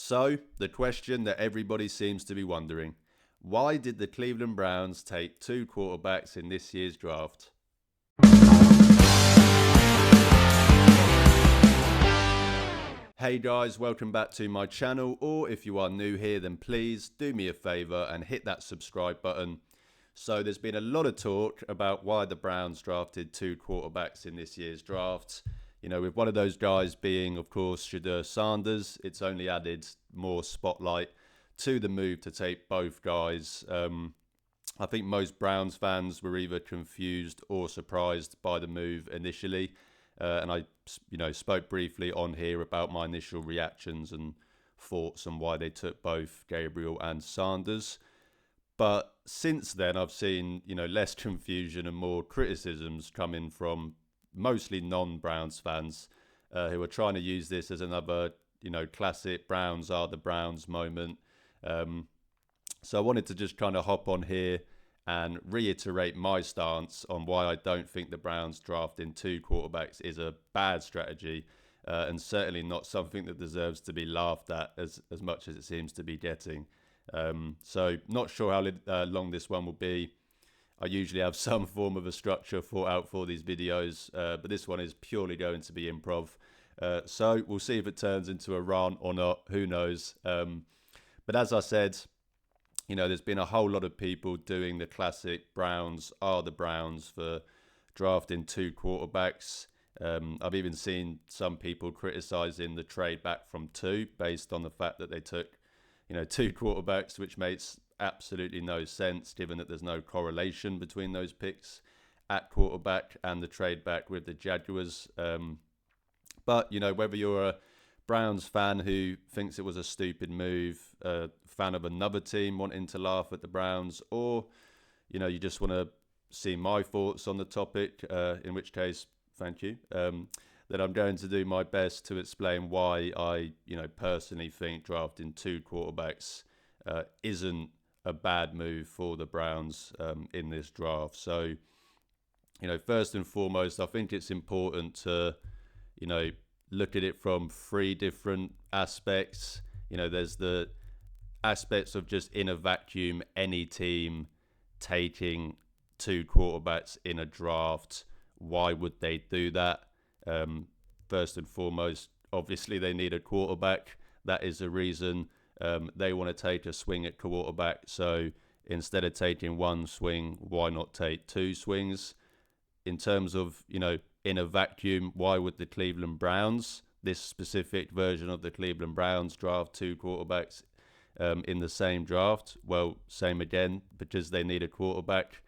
So, the question that everybody seems to be wondering, why did the Cleveland Browns take two quarterbacks in this year's draft? Hey guys, welcome back to my channel, or if you are new here, then please do me a favor and hit that subscribe button. So there's been a lot of talk about why the Browns drafted two quarterbacks in this year's draft. You know, with one of those guys being, of course, Shedeur Sanders, it's only added more spotlight to the move to take both guys. I think most Browns fans were either confused or surprised by the move initially. And I, spoke briefly on here about my initial reactions and thoughts on why they took both Gabriel and Sanders. But since then, I've seen, less confusion and more criticisms coming from mostly non-Browns fans who are trying to use this as another, classic Browns are the Browns moment. So I wanted to just kind of hop on here and reiterate my stance on why I don't think the Browns drafting two quarterbacks is a bad strategy, and certainly not something that deserves to be laughed at as much as it seems to be getting. So not sure how long this one will be. I usually have some form of a structure thought out for these videos, but this one is purely going to be improv. So we'll see if it turns into a rant or not, who knows. But as I said, there's been a whole lot of people doing the classic Browns are the Browns for drafting two quarterbacks. I've even seen some people criticizing the trade back from two based on the fact that they took, two quarterbacks, which makes absolutely no sense given that there's no correlation between those picks at quarterback and the trade back with the Jaguars. But, whether you're a Browns fan who thinks it was a stupid move, a fan of another team wanting to laugh at the Browns, or, you just want to see my thoughts on the topic, in which case, thank you, that I'm going to do my best to explain why I, personally think drafting two quarterbacks isn't a bad move for the Browns in this draft. So, first and foremost, I think it's important to, look at it from three different aspects. There's the aspects of just in a vacuum, any team taking two quarterbacks in a draft. Why would they do that? First and foremost, obviously they need a quarterback. That is the reason they want to take a swing at quarterback. So instead of taking one swing, why not take two swings? In terms of, in a vacuum, why would the Cleveland Browns, this specific version of the Cleveland Browns, draft two quarterbacks in the same draft? Well, same again, because they need a quarterback.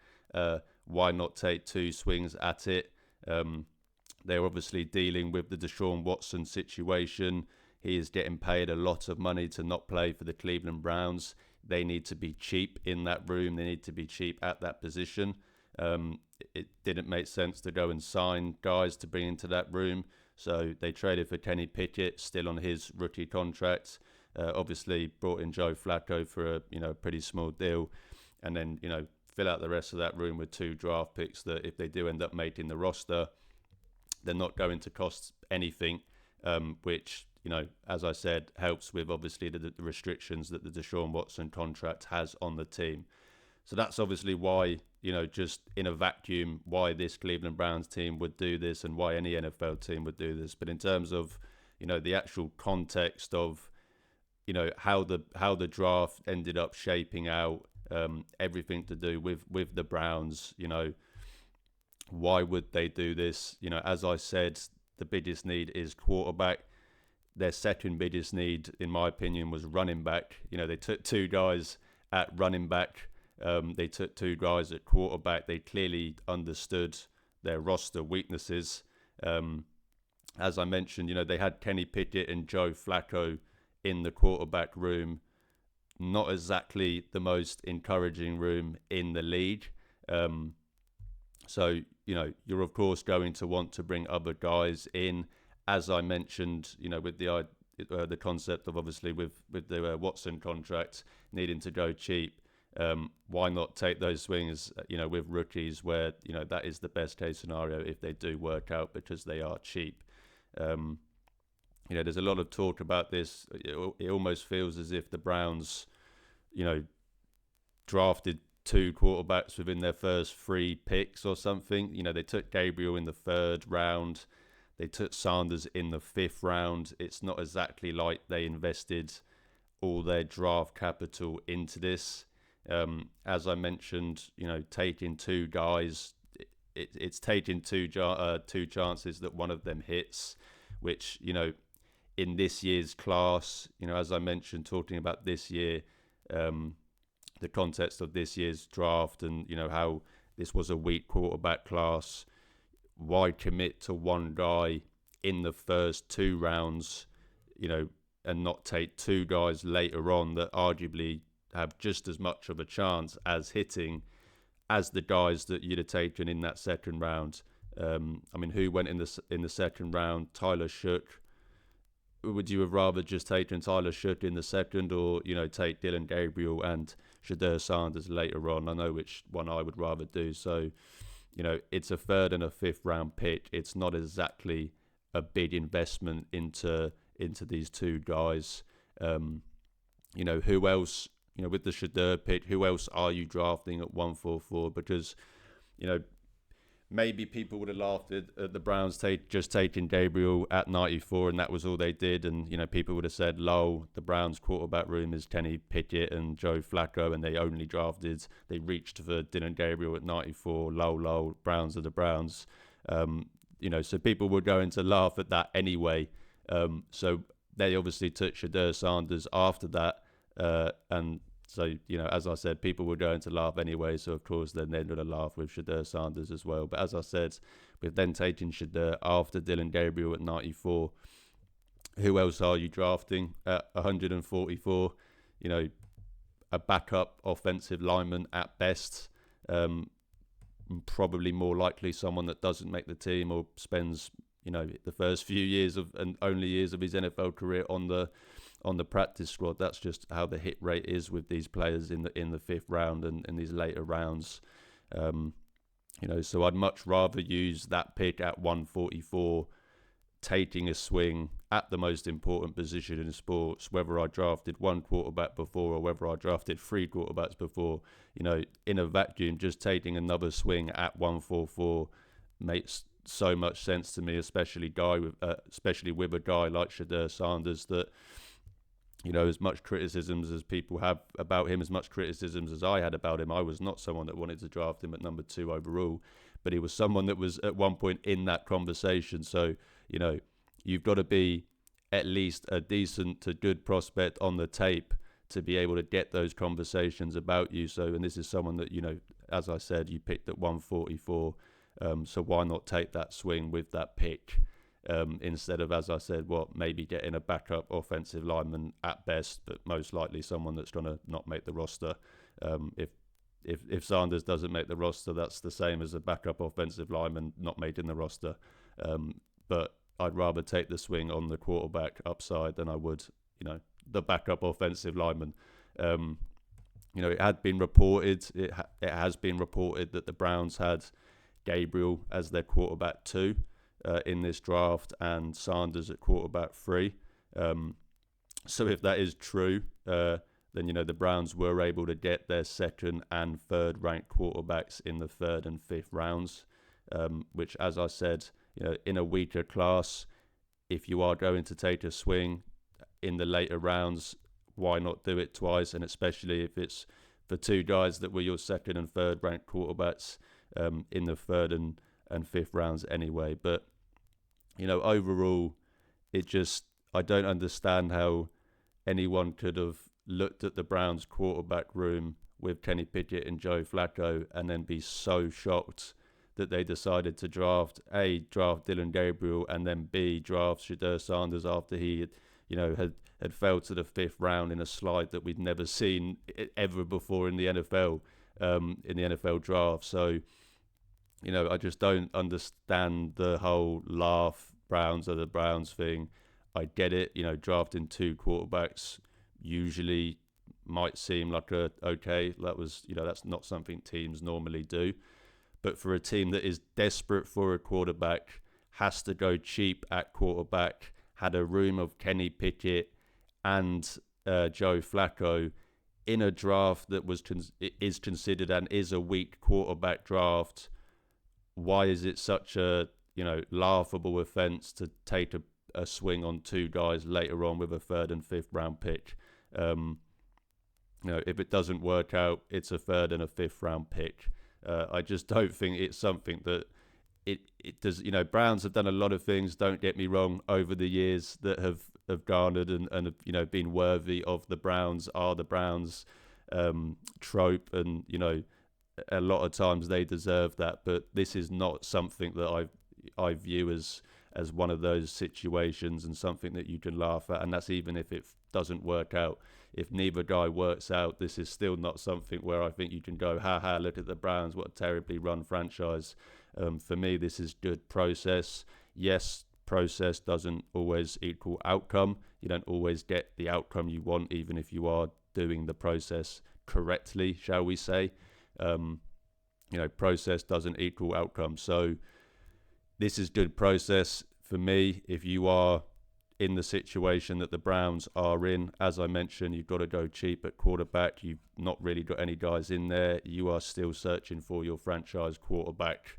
Why not take two swings at it? They're obviously dealing with the Deshaun Watson situation. He is getting paid a lot of money to not play for the Cleveland Browns. They need to be cheap in that room. They need to be cheap at that position. It didn't make sense to go and sign guys to bring into that room. So they traded for Kenny Pickett, still on his rookie contract. Obviously brought in Joe Flacco for a pretty small deal. And then, fill out the rest of that room with two draft picks that if they do end up making the roster, they're not going to cost anything, which, as I said, helps with obviously the restrictions that the Deshaun Watson contract has on the team. So that's obviously why, just in a vacuum, why this Cleveland Browns team would do this and why any NFL team would do this. But in terms of, the actual context of, how the draft ended up shaping out, everything to do with the Browns, why would they do this? As I said, the biggest need is quarterback. Their second biggest need, in my opinion, was running back. They took two guys at running back. They took two guys at quarterback. They clearly understood their roster weaknesses. As I mentioned, they had Kenny Pickett and Joe Flacco in the quarterback room. Not exactly the most encouraging room in the league. So, you're of course going to want to bring other guys in. As I mentioned, with the concept of obviously with the Watson contract needing to go cheap. Why not take those swings, with rookies where, that is the best case scenario if they do work out because they are cheap. there's a lot of talk about this. It almost feels as if the Browns, you know, drafted two quarterbacks within their first three picks or something. They took Gabriel in the third round. They took Sanders in the fifth round. It's not exactly like they invested all their draft capital into this. As I mentioned, taking two guys, it's taking two chances that one of them hits, which, in this year's class, as I mentioned, talking about this year, the context of this year's draft and, how this was a weak quarterback class, why commit to one guy in the first two rounds, and not take two guys later on that arguably have just as much of a chance as hitting as the guys that you'd have taken in that second round. Who went in the second round? Tyler Shook. Would you have rather just taken Tyler Shook in the second, or take Dylan Gabriel and Shedeur Sanders later on? I know which one I would rather do. So, it's a third and a fifth round pick. It's not exactly a big investment into these two guys. Who else? With the Shedeur pick, who else are you drafting at 144? Because, maybe people would have laughed at the Browns just taking Gabriel at 94 and that was all they did. And, people would have said, lol, the Browns quarterback room is Kenny Pickett and Joe Flacco and they reached for Dylan Gabriel at 94. Lol, Browns are the Browns. So people were going to laugh at that anyway. So they obviously took Shedeur Sanders after that. And so, as I said, people were going to laugh anyway. So, of course, then they're going to laugh with Shedeur Sanders as well. But as I said, with then taking Shedeur after Dylan Gabriel at 94, who else are you drafting at 144? A backup offensive lineman at best. Probably more likely someone that doesn't make the team or spends, the first few years and only years of his NFL career on the practice squad. That's just how the hit rate is with these players in the fifth round and in these later rounds. So I'd much rather use that pick at 144, taking a swing at the most important position in sports, whether I drafted one quarterback before or whether I drafted three quarterbacks before. In a vacuum, just taking another swing at 144 makes so much sense to me, especially with a guy like Shedeur Sanders that, as much criticisms as people have about him, as much criticisms as I had about him, I was not someone that wanted to draft him at number 2 overall, but he was someone that was at one point in that conversation. So, you've got to be at least a decent to good prospect on the tape to be able to get those conversations about you. So, and this is someone that, as I said, you picked at 144. So why not take that swing with that pick? Instead of, as I said, maybe getting a backup offensive lineman at best, but most likely someone that's going to not make the roster. If Sanders doesn't make the roster, that's the same as a backup offensive lineman not making the roster. But I'd rather take the swing on the quarterback upside than I would, the backup offensive lineman. It had been reported, it has been reported that the Browns had Gabriel as their quarterback 2. In this draft and Sanders at quarterback 3. So if that is true, then, the Browns were able to get their second and third ranked quarterbacks in the third and fifth rounds, which, as I said, in a weaker class, if you are going to take a swing in the later rounds, why not do it twice? And especially if it's for two guys that were your second and third ranked quarterbacks in the third and fifth rounds anyway. But, overall, I don't understand how anyone could have looked at the Browns quarterback room with Kenny Pickett and Joe Flacco and then be so shocked that they decided to draft Dylan Gabriel and then B, draft Shedeur Sanders after he had fell to the fifth round in a slide that we'd never seen ever before in the NFL, draft. So, I just don't understand the whole Browns are the Browns thing. I get it, drafting two quarterbacks usually might seem like that's not something teams normally do. But for a team that is desperate for a quarterback, has to go cheap at quarterback, had a room of Kenny Pickett and Joe Flacco in a draft that is considered and is a weak quarterback draft, why is it such a laughable offence to take a swing on two guys later on with a third and fifth round pick? If it doesn't work out, it's a third and a fifth round pick. I just don't think it's something that it does. Browns have done a lot of things, don't get me wrong, over the years that have garnered and have been worthy of the Browns are the Browns trope, and a lot of times they deserve that. But this is not something that I view as one of those situations and something that you can laugh at, and that's even if it doesn't work out. If neither guy works out, this is still not something where I think you can go, ha, look at the Browns, what a terribly run franchise. For me, this is good process. Yes, process doesn't always equal outcome. You don't always get the outcome you want, even if you are doing the process correctly, shall we say. Process doesn't equal outcome. So this is good process for me. If you are in the situation that the Browns are in, as I mentioned, you've got to go cheap at quarterback. You've not really got any guys in there. You are still searching for your franchise quarterback.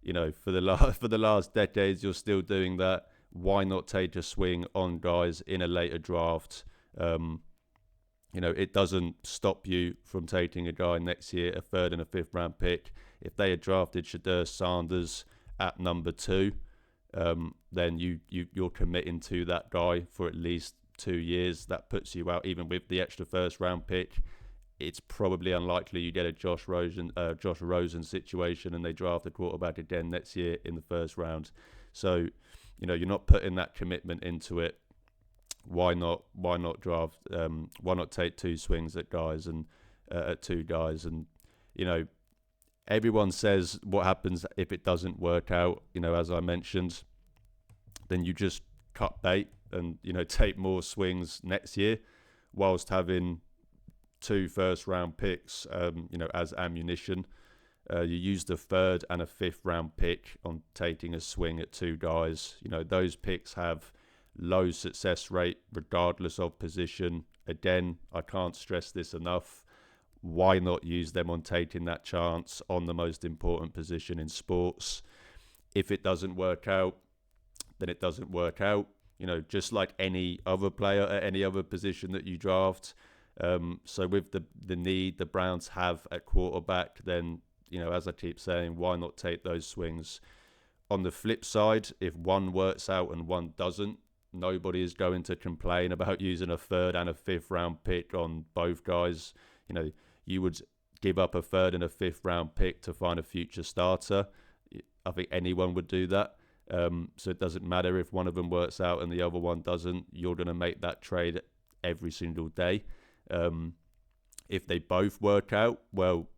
For the last decades, you're still doing that. Why not take a swing on guys in a later draft? It doesn't stop you from taking a guy next year, a third and a fifth round pick. If they had drafted Shedeur Sanders at number 2, then you're committing to that guy for at least 2 years. That puts you out. Even with the extra first round pick, it's probably unlikely you get a Josh Rosen situation and they draft a quarterback again next year in the first round. So, you're not putting that commitment into it. Why not draft? Why not take 2 swings at guys and at 2 guys? And everyone says what happens if it doesn't work out. As I mentioned, then you just cut bait and take more swings next year, whilst having 2 first round picks, as ammunition. You use the third and a fifth round pick on taking a swing at 2 guys. Those picks have low success rate regardless of position. Again, I can't stress this enough. Why not use them on taking that chance on the most important position in sports? If it doesn't work out, then it doesn't work out. Just like any other player at any other position that you draft. So with the need the Browns have at quarterback, then, as I keep saying, why not take those swings? On the flip side, if one works out and one doesn't, nobody is going to complain about using a third and a fifth round pick on both guys. You would give up a third and a fifth round pick to find a future starter. I think anyone would do that. So it doesn't matter if one of them works out and the other one doesn't. You're going to make that trade every single day. If they both work out, well,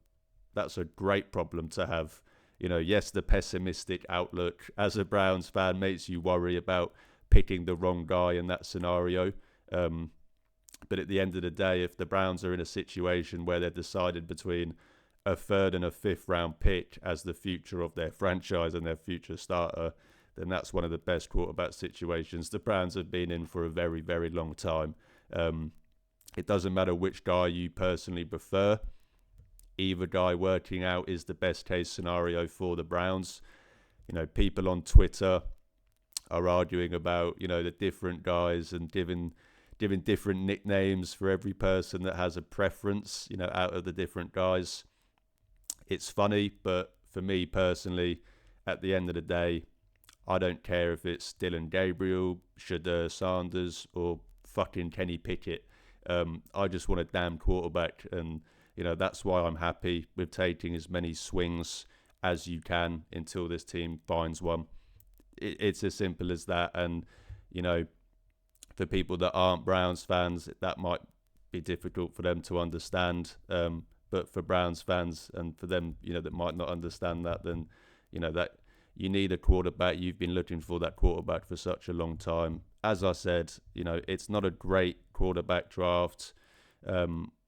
that's a great problem to have. Yes, the pessimistic outlook as a Browns fan makes you worry about picking the wrong guy in that scenario. But at the end of the day, if the Browns are in a situation where they're decided between a third and a fifth round pick as the future of their franchise and their future starter, then that's one of the best quarterback situations the Browns have been in for a very, very long time. It doesn't matter which guy you personally prefer. Either guy working out is the best case scenario for the Browns. People on Twitter are arguing about, the different guys and giving different nicknames for every person that has a preference, out of the different guys. It's funny, but for me personally, at the end of the day, I don't care if it's Dylan Gabriel, Shedeur Sanders, or fucking Kenny Pickett. I just want a damn quarterback, and that's why I'm happy with taking as many swings as you can until this team finds one. It's as simple as that. And for people that aren't Browns fans, that might be difficult for them to understand. But for Browns fans and for them, that might not understand that, then that you need a quarterback. You've been looking for that quarterback for such a long time. As I said, it's not a great quarterback draft.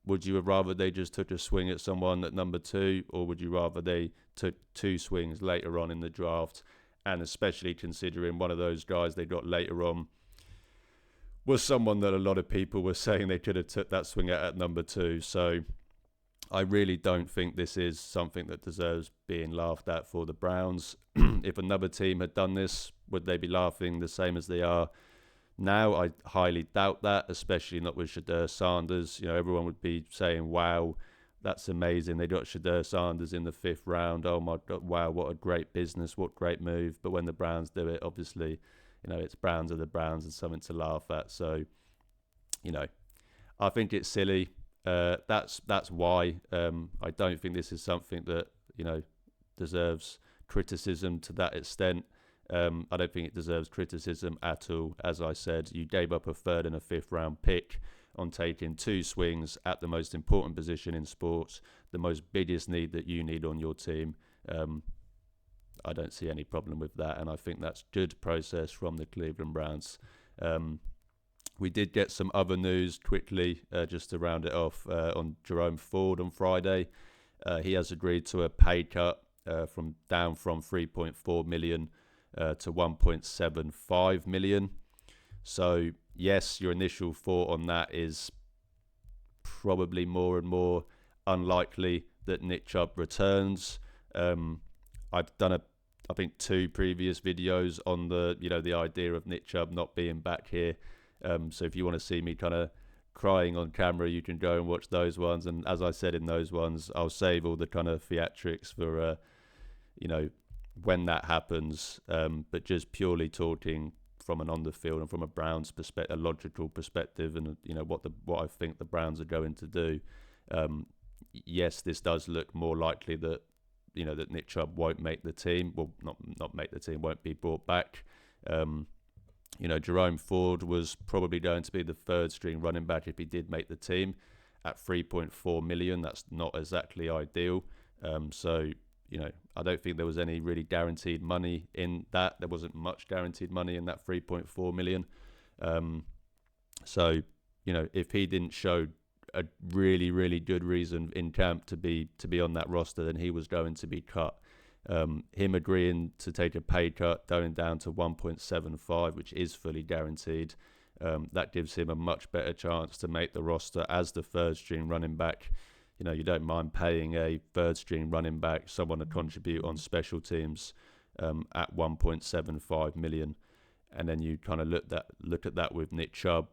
Would you rather they just took a swing at someone at number 2, or would you rather they took 2 swings later on in the draft? And especially considering one of those guys they got later on was someone that a lot of people were saying they could have took that swing at number 2. So I really don't think this is something that deserves being laughed at for the Browns. If another team had done this, would they be laughing the same as they are now? I highly doubt that, especially not with Shedeur Sanders. Everyone would be saying, wow, that's amazing. They got Shedeur Sanders in the 5th round. Oh my God, wow, what a great business, what great move. But when the Browns do it, obviously, it's Browns are the Browns and something to laugh at. So, I think it's silly. That's why I don't think this is something that deserves criticism to that extent. I don't think it deserves criticism at all. As I said, you gave up a 3rd and a 5th round pick on taking 2 swings at the most important position in sports, the most biggest need that you need on your team. I don't see any problem with that, and I think that's good process from the Cleveland Browns. We did get some other news quickly, just to round it off, on Jerome Ford on Friday. He has agreed to a pay cut from 3.4 million to 1.75 million. So yes, your initial thought on that is probably more and more unlikely that Nick Chubb returns. I've done I think 2 previous videos on the idea of Nick Chubb not being back here. So if you want to see me kind of crying on camera, you can go and watch those ones. And as I said in those ones, I'll save all the kind of theatrics for when that happens. But just purely talking from an on the field and from a Browns perspective, a logical perspective, and what I think the Browns are going to do. Yes, this does look more likely that that Nick Chubb won't make the team. Well, not make the team, won't be brought back. Jerome Ford was probably going to be the 3rd string running back if he did make the team at 3.4 million. That's not exactly ideal. So I don't think there was any really guaranteed money in that. There wasn't much guaranteed money in that 3.4 million. So if he didn't show a really, really good reason in camp to be on that roster, then he was going to be cut. Him agreeing to take a pay cut, going down to 1.75, which is fully guaranteed, that gives him a much better chance to make the roster as the 3rd string running back. You don't mind paying a 3rd string running back, someone to contribute on special teams, at 1.75 million. And then you kind of look at that with Nick Chubb.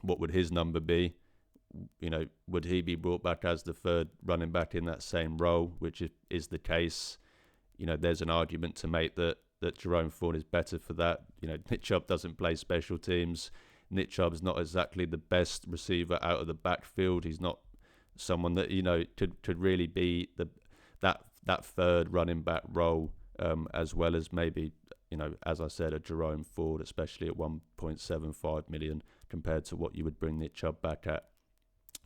What would his number be? Would he be brought back as the 3rd running back in that same role, which is the case? There's an argument to make that Jerome Ford is better for that. Nick Chubb doesn't play special teams. Nick Chubb's not exactly the best receiver out of the backfield. He's not someone that could really be that 3rd running back role, as well as maybe as I said, a Jerome Ford, especially at 1.75 million compared to what you would bring Nick Chubb back at.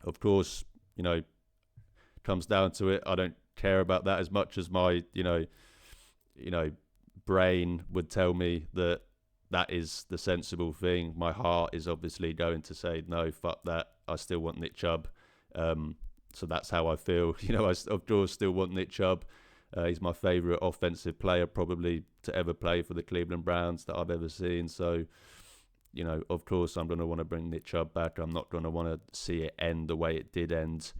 Of course, comes down to it, I don't care about that as much as my brain would tell me that is the sensible thing. My heart is obviously going to say no, fuck that, I still want Nick Chubb. So that's how I feel. I of course still want Nick Chubb. He's my favourite offensive player probably to ever play for the Cleveland Browns that I've ever seen. So of course I'm going to want to bring Nick Chubb back. I'm not going to want to see it end the way it did end.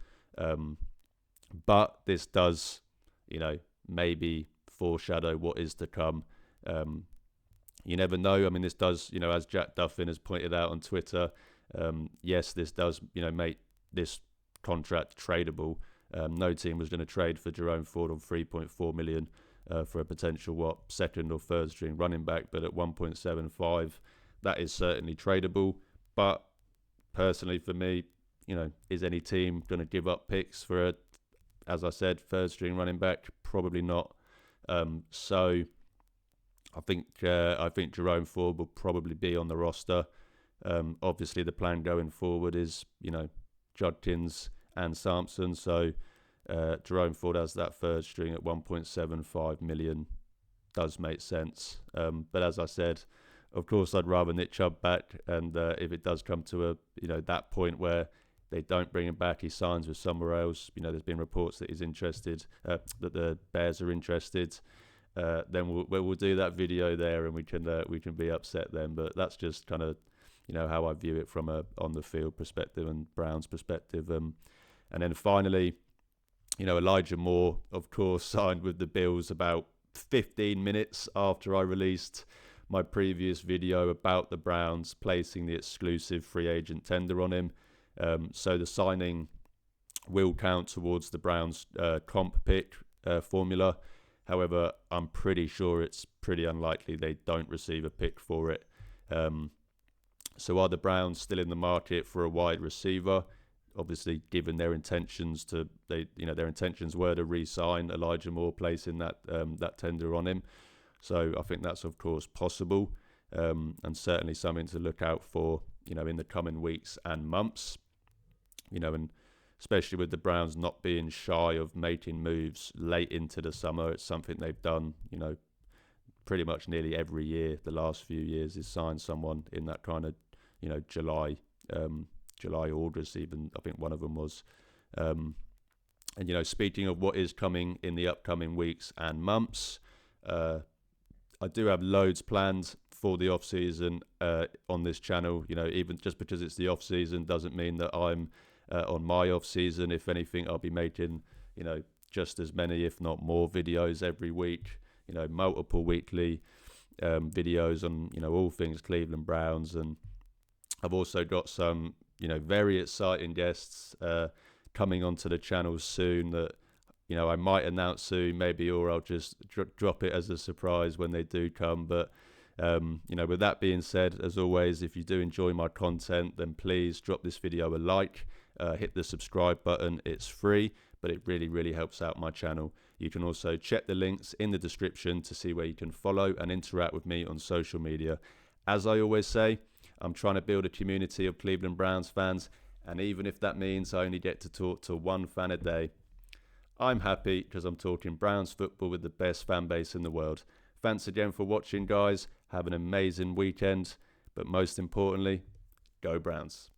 But this does, maybe foreshadow what is to come. You never know. I mean, this does, as Jack Duffin has pointed out on Twitter, yes, this does, make this contract tradable. No team was going to trade for Jerome Ford on 3.4 million for a potential 2nd or 3rd string running back, but at 1.75, that is certainly tradable. But personally, for me, is any team going to give up picks for a, as I said, 3rd string running back? Probably not. So I think Jerome Ford will probably be on the roster. Obviously, the plan going forward is Judkins and Sampson. So Jerome Ford has that 3rd string at 1.75 million. Does make sense. But as I said, of course, I'd rather Nick Chubb back. And if it does come to that point where they don't bring him back, he signs with somewhere else. There's been reports that he's interested, that the Bears are interested. Then we'll do that video there, and we can be upset then. But that's just kind of how I view it from a on the field perspective and Browns perspective. And then finally, Elijah Moore, of course, signed with the Bills about 15 minutes after I released my previous video about the Browns placing the exclusive free agent tender on him. So the signing will count towards the Browns' comp pick formula. However, I'm pretty sure it's pretty unlikely they don't receive a pick for it. So are the Browns still in the market for a wide receiver? Obviously, given their intentions their intentions were to re-sign Elijah Moore, placing that tender on him. So I think that's of course possible, and certainly something to look out for, in the coming weeks and months. And especially with the Browns not being shy of making moves late into the summer, it's something they've done, pretty much nearly every year the last few years, is sign someone in that kind of, July, August even. I think one of them was. And speaking of what is coming in the upcoming weeks and months, I do have loads planned for the off season on this channel. Even just because it's the off season doesn't mean that I'm on my off season. If anything, I'll be making just as many, if not more, videos every week. Multiple weekly videos on all things Cleveland Browns, and I've also got some very exciting guests coming onto the channel soon that I might announce soon, maybe, or I'll just drop it as a surprise when they do come. But with that being said, as always, if you do enjoy my content, then please drop this video a like, hit the subscribe button. It's free, but it really, really helps out my channel. You can also check the links in the description to see where you can follow and interact with me on social media. As I always say, I'm trying to build a community of Cleveland Browns fans, and even if that means I only get to talk to one fan a day, I'm happy, because I'm talking Browns football with the best fan base in the world. Thanks again for watching, guys. Have an amazing weekend, but most importantly, go Browns.